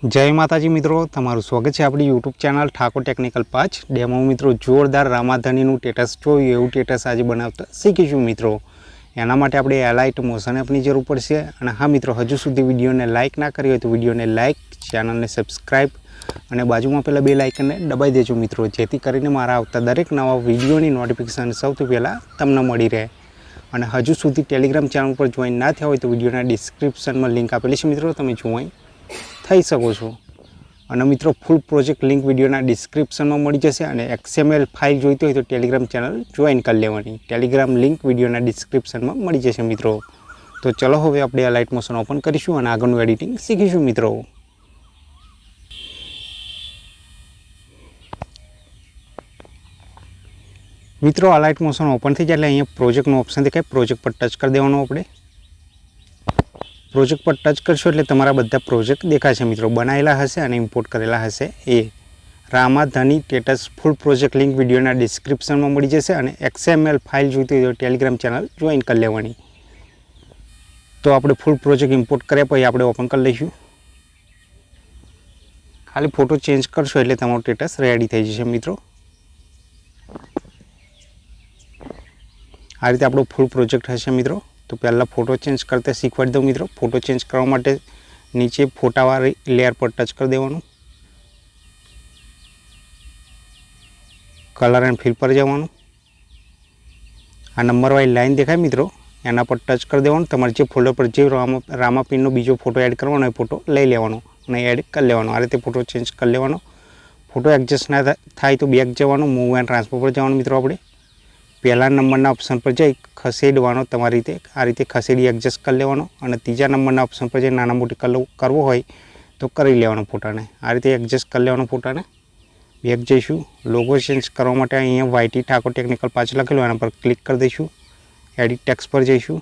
जय माताजी मित्रों, तमारुं स्वागत है अपनी YouTube channel Thakur technical 5 demo. मित्रों जोरदार रामाधनीનું टेटस જોયું એવું टेटस आज बनावता શીખીશું मित्रों। एना माटे आपणे एलाइट मोशन एपनी जरूर पड़शे। अने हाँ मित्रों, हजू सुधी विडियो ने लाइक ना करी होय तो विडियो ने लाइक, चैनल ने सब्सक्राइब अने बाजुमां पेला बेल आइकन ने दबाई देजो मित्रों, जेथी करीने मारा आवता दरेक नवा विडियोनी नोटिफिकेशन सौथी पहेला तमने मळी रहे। अने हजू सुधी टेलिग्राम चैनल पर जॉइन ना थया होय तो विडियोना डिस्क्रिप्शन में लिंक आपेली छे मित्रों, तमे जॉइन थई सको छो। अने मित्रों फूल प्रोजेक्ट लिंक विडियोना डिस्क्रिप्शन में मळी जशे। अने XML फाइल जोईती होय तो टेलिग्राम चैनल जॉइन कर लेवानी। टेलिग्राम लिंक विडियोना डिस्क्रिप्शन में मळी जशे मित्रों। तो चलो हवे आपणे लाइट मोशन ओपन करीशुं अने आगळनुं एडिटिंग शीखीशुं मित्रों। मित्रों लाइट मोशन ओपन थी जाए एटले अहींया प्रोजेक्टनो ऑप्शन देखाय, प्रोजेक्ट पर टच कर देवानो। आपणे प्रोजेक्ट पर टच करशो एटले तमारा बधा प्रोजेक्ट देखाशे मित्रों, बनायेला हशे अने इम्पोर्ट करेला हशे। ए रामाधनी टेटस फूल प्रोजेक्ट लिंक विडियोना डिस्क्रिप्शन में मळी जशे। अने XML फाइल जोईती होय तो टेलिग्राम चैनल जॉइन कर लेवानी। तो आपणे फूल प्रोजेक्ट इम्पोर्ट कर्या पछी आपणे ओपन कर लईशुं। खाली फोटो चेन्ज करशो एटले तमारुं टेटस रेडी थई जशे मित्रों। आ रीते आपणो फूल प्रोजेक्ट हशे मित्रों। तो पहला फोटो चेन्ज करते शीखवाड़ी दो मित्रों। फोटो चेन्ज करवा माटे नीचे फोटावाળી लेयर पर टच कर देवानुं, कलर एंड फिल पर जवानुं। आ नंबर वाली लाइन देखाय मित्रों, एना पर टच कर देवानुं। तमारे जे फोल्डर पर जे रामापीरनो बीजो फोटो एड करवानो ए फोटो लई लेवानो अने एड कर लेवानो। आ रीते फोटो चेन्ज कर लेवानो। फोटो एडजस्ट ना थाय तो बेक जवानुं, मूव एंड ट्रांसफर पर जवानुं मित्रों। आपणे पहला नंबरना ऑप्शन पर जई खसेडवानो, तमारी रीते आ रीते खसेडी एडजस्ट कर लेवानो। अने तीजा नंबरना ऑप्शन पर जई नाना मोटी करवो होय तो करी लेवानो फोटाने। आ रीते एडजस्ट कर लेवानो फोटाने। बेक जईशुं। लोगो चेन्ज करवा माटे अहींया YT ठाकुर टेक्निकल 5 लखेलुं, एना पर क्लिक कर दईशुं। एडिट टेक्स्ट पर जईशुं।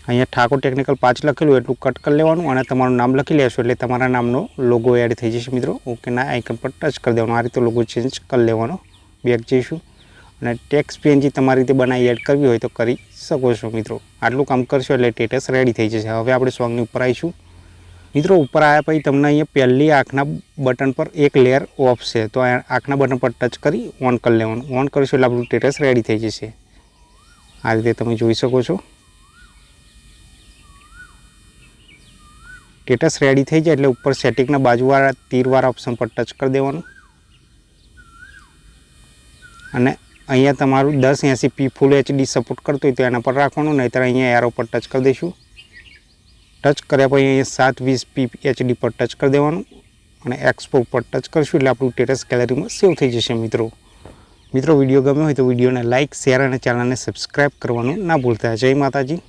अहींया ठाकुर टेक्निकल 5 लखेलुं एटलुं कट कर लेवानुं अने तमारुं नाम लखी लेशो एटले तमारा नामनो लोगो एड थई जशे मित्रों। ओके ना आइकन पर टच कर देवानुं। आ रीते लोगो चेन्ज कर लेवानो। बेक जईशुं અને ટેક્સ્ટ PNG તમારી રીતે બનાવી એડ કરવી હોય તો કરી શકો છો મિત્રો। આટલું કામ કરશો એટલે ટેટસ રેડી થઈ જશે। હવે આપણે સોંગની ઉપર આવીશું મિત્રો। ઉપર આવ્યા પછી તમને અહીંયા પહેલી આંખના બટન પર એક લેયર ઓફ છે, તો આંખના બટન પર ટચ કરી ઓન કરી લેવાનું। ઓન કરશો એટલે આપણું ટેટસ રેડી થઈ જશે। આ રીતે તમે જોઈ શકો છો। ટેટસ રેડી થઈ જાય એટલે ઉપર સેટિંગના બાજુવાળા તીરવાળા ઓપ્શન પર ટચ કરી દેવાનું અને અહીંયા તમારું 1080p ફૂલ HD સપોર્ટ કરતો હોય તો એના પર રાખવાનું, નહીતર અહીંયા એરો પર ટચ કરી દઈશું। ટચ કર્યા પછી અહીંયા 720p HD પર ટચ કરી દેવાનું અને એક્સપોર્ટ પર ટચ કરશું એટલે આપણું ટેટસ ગેલેરીમાં સેવ થઈ જશે મિત્રો। મિત્રો વિડીયો ગમ્યો હોય તો વિડીયોને લાઇક, શેર અને ચેનલને સબસ્ક્રાઈબ કરવાનું ના ભૂલતા। જય માતાજી।